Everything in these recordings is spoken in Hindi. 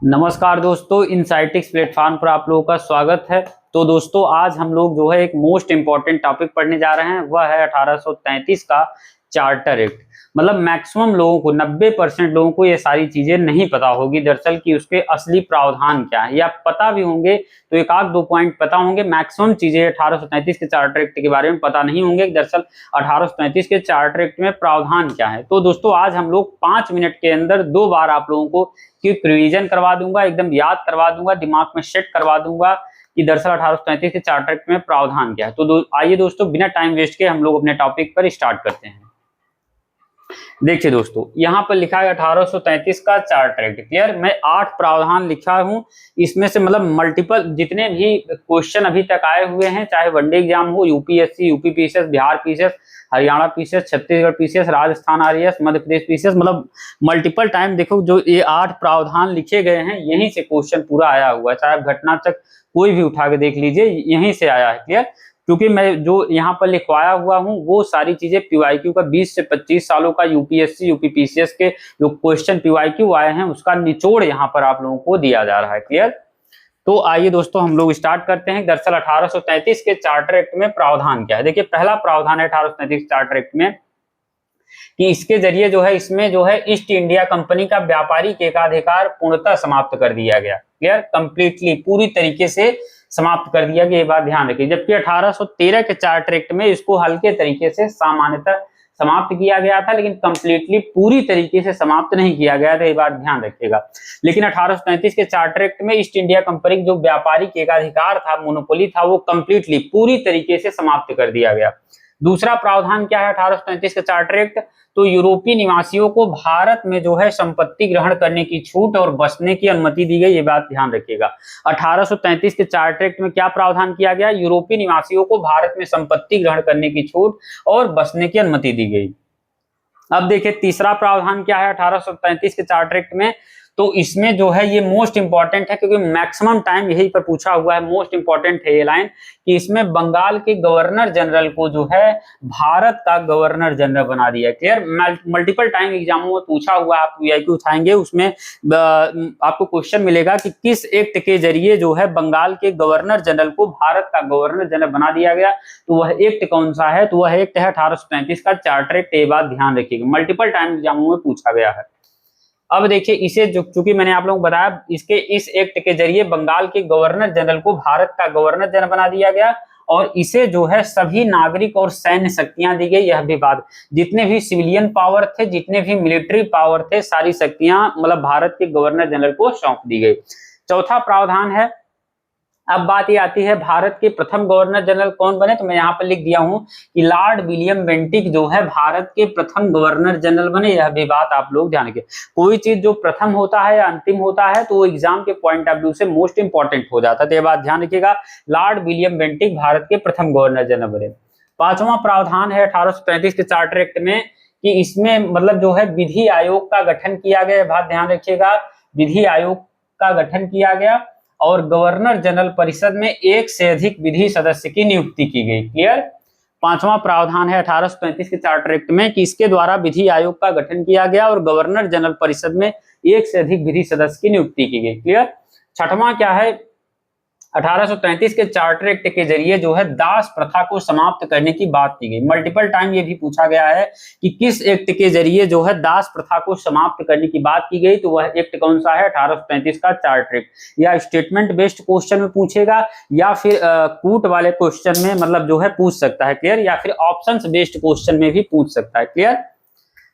नमस्कार दोस्तों, इनसाइटिक्स प्लेटफॉर्म पर आप लोगों का स्वागत है। तो दोस्तों आज हम लोग जो है एक मोस्ट इंपॉर्टेंट टॉपिक पढ़ने जा रहे हैं, वह है 1833 का चार्टर एक्ट। मतलब मैक्सिमम लोगों को 90% लोगों को ये सारी चीजें नहीं पता होगी दरअसल कि उसके असली प्रावधान क्या है, या पता भी होंगे तो एक आध दो पॉइंट पता होंगे। मैक्सिमम चीजें 1833 के चार्टर एक्ट के बारे में पता नहीं होंगे। दरअसल 1833 के चार्टर एक्ट में प्रावधान क्या है। तो दोस्तों आज हम लोग 5 मिनट के अंदर 2 बार आप लोगों को क्विक रिवीजन करवा दूंगा, एकदम याद करवा दूंगा, दिमाग में सेट करवा दूंगा कि दरअसल 1833 के चार्टर एक्ट में प्रावधान क्या है। तो आइए दोस्तों बिना टाइम वेस्ट के हम लोग अपने टॉपिक पर स्टार्ट करते हैं। देखिए दोस्तों, यहाँ पर लिखा है 1833 का चार्टर एक्ट। क्लियर, मैं 8 प्रावधान लिखा हूँ। इसमें से मतलब मल्टीपल जितने भी क्वेश्चन अभी तक आए हुए हैं, चाहे वनडे एग्जाम हो, UPSC, UP PCS, Bihar PCS, Haryana PCS, Chhattisgarh PCS, Rajasthan RAS, Madhya Pradesh PCS, मतलब मल्टीपल टाइम देखो जो ये 8 प्रावधान लिखे गए हैं, यहीं से क्वेश्चन पूरा आया हुआ है। चाहे आप घटना तक कोई भी उठा के देख लीजिए, यहीं से आया है। क्लियर, क्योंकि मैं जो यहाँ पर लिखवाया हुआ हूँ वो सारी चीजें पीवाईक्यू का 20 से 25 सालों का यूपीएससी यूपी पीसीएस के जो क्वेश्चन पीवाईक्यू आए हैं उसका निचोड़ यहाँ पर आप लोगों को दिया जा रहा है। क्लियर, तो आइए दोस्तों हम लोग स्टार्ट करते हैं। दरअसल 1833 के चार्टर एक्ट में प्रावधान क्या है। देखिए पहला प्रावधान है 1833 चार्टर एक्ट में कि इसके जरिए जो है इसमें जो है ईस्ट इंडिया कंपनी का व्यापारिक एकाधिकार पूर्णतः समाप्त कर दिया गया। क्लियर, कंप्लीटली पूरी तरीके से समाप्त कर दिया गया, ये बात ध्यान रखिए। जबकि 1813 के चार्टर एक्ट में इसको हल्के तरीके से सामान्यतः समाप्त किया गया था, लेकिन कंप्लीटली पूरी तरीके से समाप्त नहीं किया गया था, ये बात ध्यान रखिएगा। लेकिन 1833 के चार्टर एक्ट में ईस्ट इंडिया कंपनी जो व्यापारिक एकाधिकार था, मोनोपोली था, वो कंप्लीटली पूरी तरीके से समाप्त कर दिया गया। दूसरा प्रावधान क्या है 1833 के चार्टर एक्ट, तो यूरोपीय निवासियों को भारत में जो है संपत्ति ग्रहण करने की छूट और बसने की अनुमति दी गई, ये बात ध्यान रखिएगा। 1833 के चार्टर एक्ट में क्या प्रावधान किया गया, यूरोपीय निवासियों को भारत में संपत्ति ग्रहण करने की छूट और बसने की अनुमति दी गई। अब देखिए तीसरा प्रावधान क्या है 1833 के चार्टर एक्ट में, तो इसमें जो है ये मोस्ट इंपॉर्टेंट है क्योंकि मैक्सिमम टाइम यही पर पूछा हुआ है। मोस्ट इंपॉर्टेंट है ये लाइन कि इसमें बंगाल के गवर्नर जनरल को जो है भारत का गवर्नर जनरल बना दिया। क्लियर, मल्टीपल टाइम एग्जामों में पूछा हुआ है, आप वीआईक्यू उठाएंगे उसमें आपको क्वेश्चन मिलेगा कि किस एक्ट के जरिए जो है बंगाल के गवर्नर जनरल को भारत का गवर्नर जनरल बना दिया गया। तो वह एक्ट कौन सा है, तो वह एक्ट है 1833 का चार्टर एक्ट। ये बात ध्यान रखिएगा, मल्टीपल टाइम एग्जामों में पूछा गया है। अब देखिए इसे जो चूंकि मैंने आप लोगों को बताया, इसके इस एक्ट के जरिए बंगाल के गवर्नर जनरल को भारत का गवर्नर जनरल बना दिया गया और इसे जो है सभी नागरिक और सैन्य शक्तियां दी गई। यह भी बात, जितने भी सिविलियन पावर थे, जितने भी मिलिट्री पावर थे, सारी शक्तियां मतलब भारत के गवर्नर जनरल को सौंप दी गई। चौथा प्रावधान है, अब बात ये आती है भारत के प्रथम गवर्नर जनरल कौन बने, तो मैं यहाँ पर लिख दिया हूं कि लॉर्ड विलियम बेंटिक जो है भारत के प्रथम गवर्नर जनरल बने। यह भी बात आप लोग ध्यान रखिए, कोई चीज जो प्रथम होता है या अंतिम होता है तो वो एग्जाम के पॉइंट ऑफ व्यू से मोस्ट इंपॉर्टेंट हो जाता है, तो ये बात ध्यान रखिएगा। लॉर्ड विलियम बेंटिक भारत के प्रथम गवर्नर जनरल बने। पांचवा प्रावधान है 1835 के चार्टर एक्ट में कि इसमें मतलब जो है विधि आयोग का गठन किया गया, बात ध्यान रखिएगा। विधि आयोग का गठन किया गया और गवर्नर जनरल परिषद में एक से अधिक विधि सदस्य की नियुक्ति की गई। क्लियर, पांचवा प्रावधान है 1835 के चार्टर एक्ट में कि इसके द्वारा विधि आयोग का गठन किया गया और गवर्नर जनरल परिषद में एक से अधिक विधि सदस्य की नियुक्ति की गई। क्लियर, छठवां क्या है 1833 के चार्टर एक्ट के जरिए जो है दास प्रथा को समाप्त करने की बात की गई। मल्टीपल टाइम ये भी पूछा गया है कि किस एक्ट के जरिए जो है दास प्रथा को समाप्त करने की बात की गई, तो वह एक्ट कौन सा है 1833 का चार्टर एक्ट। या स्टेटमेंट बेस्ड क्वेश्चन में पूछेगा या फिर कूट वाले क्वेश्चन में मतलब जो है पूछ सकता है। क्लियर, या फिर ऑप्शंस बेस्ड क्वेश्चन में भी पूछ सकता है। क्लियर,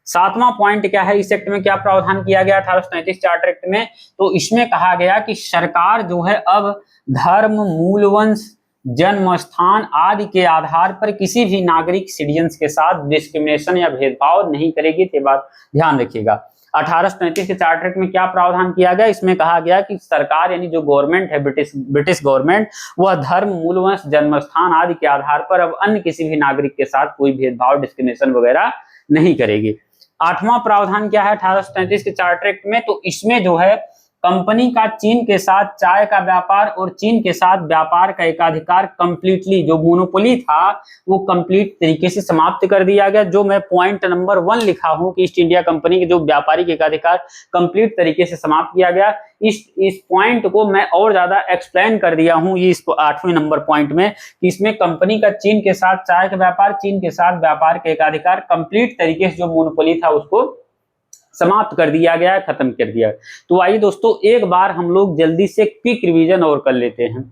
सातवां पॉइंट क्या है, इस एक्ट में क्या प्रावधान किया गया 1833 चार्टर एक्ट में, तो इसमें कहा गया कि सरकार जो है अब धर्म, मूलवंश, जन्म स्थान आदि के आधार पर किसी भी नागरिक सिटीजन्स के साथ डिस्क्रिमिनेशन या भेदभाव नहीं करेगी, ये बात ध्यान रखिएगा। 1833 के चार्टर एक्ट में क्या प्रावधान किया गया, इसमें कहा गया कि सरकार यानी जो गवर्नमेंट है ब्रिटिश गवर्नमेंट, वह धर्म, मूलवंश, जन्म स्थान आदि के आधार पर अब अन्य किसी भी नागरिक के साथ कोई भेदभाव, डिस्क्रिमिनेशन वगैरह नहीं करेगी। आठवां प्रावधान क्या है 1833 के चार्टर एक्ट में, तो इसमें जो है कंपनी का चीन के साथ चाय का व्यापार और चीन के साथ व्यापार का एकाधिकार कंप्लीटली, जो मोनोपोली था वो कंप्लीट तरीके से समाप्त कर दिया गया। जो मैं पॉइंट नंबर 1 लिखा हूं कि ईस्ट इंडिया कंपनी के जो व्यापारिक एकाधिकार कंप्लीट तरीके से समाप्त किया गया, इस पॉइंट को मैं और ज्यादा एक्सप्लेन कर दिया हूं ये इस 8वें नंबर पॉइंट में, कि इसमें कंपनी का चीन के साथ चाय का व्यापार, चीन के साथ व्यापार के एकाधिकार कंप्लीट तरीके से जो मोनोपोली था उसको समाप्त कर दिया गया, खत्म कर दिया। तो आइए दोस्तों एक बार हम लोग जल्दी से क्विक रिवीजन और कर लेते हैं।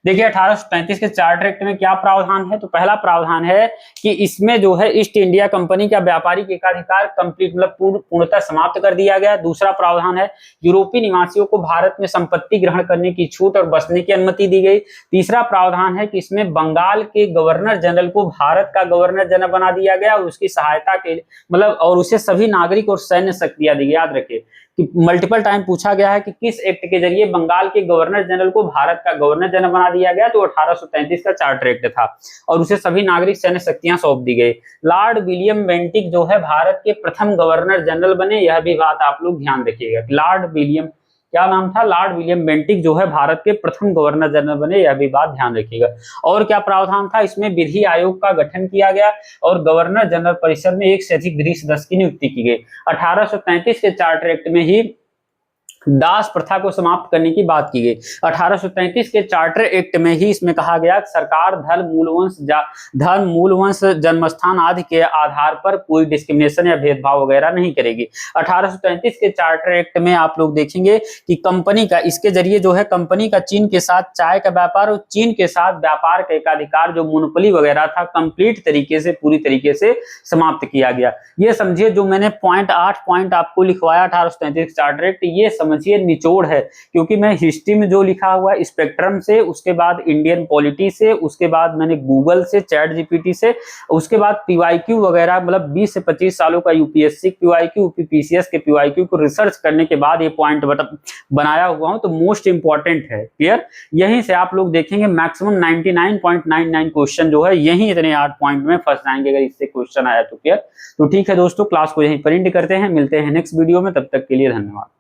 देखिए 1835 के चार्टर एक्ट में क्या प्रावधान है, तो पहला प्रावधान है कि इसमें जो है ईस्ट इंडिया कंपनी का व्यापारिक एकाधिकार कंप्लीट मतलब पूर्णतः समाप्त कर दिया गया। दूसरा प्रावधान है यूरोपीय निवासियों को भारत में संपत्ति ग्रहण करने की छूट और बसने की अनुमति दी गई। तीसरा प्रावधान है कि इसमें बंगाल के गवर्नर जनरल को भारत का गवर्नर जनरल बना दिया गया और उसकी सहायता के मतलब और उसे सभी नागरिक और सैन्य शक्तियां दी। याद रखिए कि मल्टीपल टाइम पूछा गया है कि किस एक्ट के जरिए बंगाल के गवर्नर जनरल को भारत का गवर्नर जनरल बना दिया गया, तो 1833 का चार्टर एक्ट था और उसे सभी नागरिक सैन्य शक्तियां सौंप दी गई। लॉर्ड विलियम बेंटिक जो है भारत के प्रथम गवर्नर जनरल बने, यह भी बात आप लोग ध्यान रखिएगा। लॉर्ड विलियम, क्या नाम था, लॉर्ड विलियम बेंटिक जो है भारत के प्रथम गवर्नर जनरल बने, यह भी बात ध्यान रखिएगा। और क्या प्रावधान था, इसमें विधि आयोग का गठन किया गया और गवर्नर जनरल परिषद में 1 से अधिक विधि सदस्य की नियुक्ति की गई। 1833 के चार्टर एक्ट में ही दास प्रथा को समाप्त करने की बात की गई। 1833 के चार्टर एक्ट में ही इसमें कहा गया कि सरकार धर्म, मूलवंश, जन्मस्थान आदि के आधार पर कोई डिस्क्रिमिनेशन या भेदभाव वगैरह नहीं करेगी। 1833 के चार्टर एक्ट में आप लोग देखेंगे कि कंपनी का, इसके जरिए जो है कंपनी का चीन के साथ चाय का व्यापार और चीन के साथ व्यापार का एकाधिकार जो मोनोपोली वगैरह था कंप्लीट तरीके से पूरी तरीके से समाप्त किया गया। ये समझिए जो मैंने 8 पॉइंट आपको लिखवाया 1833 चार्टर एक्ट, ये समझिए निचोड़ है, क्योंकि मैं हिस्ट्री में जो लिखा हुआ है स्पेक्ट्रम से, उसके बाद इंडियन पॉलिटी से, उसके बाद मैंने गूगल से, चैट जीपीटी से, उसके बाद पीवाईक्यू वगैरह मतलब 20 से 25 सालों का यूपीएससी पीवाईक्यू, पीसीएस के पीवाईक्यू को रिसर्च करने के बाद ये पॉइंट बनाया हुआ हूं, तो मोस्ट इंपॉर्टेंट है। क्लियर, यहीं से आप लोग देखेंगे मैक्सिमम 99.99 क्वेश्चन जो है यही इतने 8 पॉइंट में फंस जाएंगे अगर इससे क्वेश्चन आया तो। क्लियर, तो ठीक है दोस्तों, क्लास को यहीं पर एंड करते हैं, मिलते हैं नेक्स्ट वीडियो में, तब तक के लिए धन्यवाद।